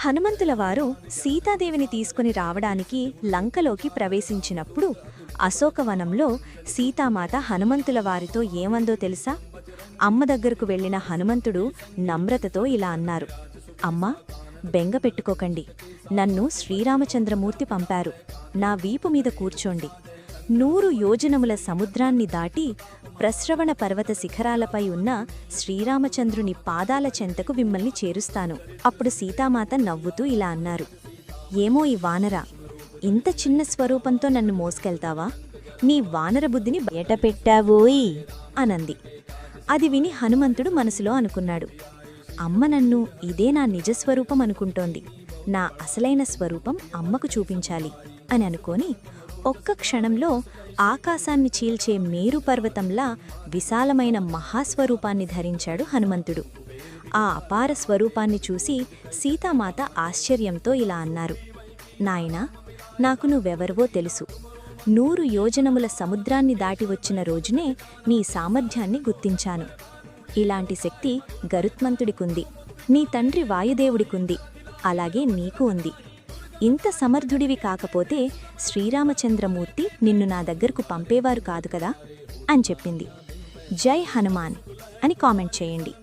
హనుమంతుల వారు సీతాదేవిని తీసుకుని రావడానికి లంకలోకి ప్రవేశించినప్పుడు అశోకవనంలో సీతామాత హనుమంతుల వారితో ఏమందో తెలుసా? అమ్మ దగ్గరకు వెళ్లిన హనుమంతుడు నమ్రతతో ఇలా అన్నారు: అమ్మా, బెంగ పెట్టుకోకండి. నన్ను శ్రీరామచంద్రమూర్తి పంపారు. నా వీపు మీద కూర్చోండి. 100 యోజనముల సముద్రాన్ని దాటి ప్రశ్రవణ పర్వత శిఖరాలపై ఉన్న శ్రీరామచంద్రుని పాదాల చెంతకు మిమ్మల్ని చేరుస్తాను. అప్పుడు సీతామాత నవ్వుతూ ఇలా అన్నారు: ఏమో ఈ వానరా, ఇంత చిన్న స్వరూపంతో నన్ను మోసుకెళ్తావా? నీ వానర బుద్ధిని బయటపెట్టావోయ్ అనంది. అది విని హనుమంతుడు మనసులో అనుకున్నాడు: అమ్మ నన్ను ఇదే నా నిజస్వరూపం అనుకుంటోంది. నా అసలైన స్వరూపం అమ్మకు చూపించాలి అని అనుకొని ఒక్క క్షణంలో ఆకాశాన్ని చీల్చే మేరు పర్వతంలా విశాలమైన మహాస్వరూపాన్ని ధరించాడు హనుమంతుడు. ఆ అపార స్వరూపాన్ని చూసి సీతామాత ఆశ్చర్యంతో ఇలా అన్నారు: నాయనా, నాకు నువ్వెవరివో తెలుసు. 100 యోజనముల సముద్రాన్ని దాటి వచ్చిన రోజునే నీ సామర్థ్యాన్ని గుర్తించాను. ఇలాంటి శక్తి గరుత్మంతుడికుంది, నీ తండ్రి వాయుదేవుడికుంది, అలాగే నీకు ఉంది. ఇంత సమర్థుడివి కాకపోతే శ్రీరామచంద్రమూర్తి నిన్ను నా దగ్గరకు పంపేవారు కాదు కదా అని చెప్పింది. జై హనుమాన్ అని కామెంట్ చేయండి.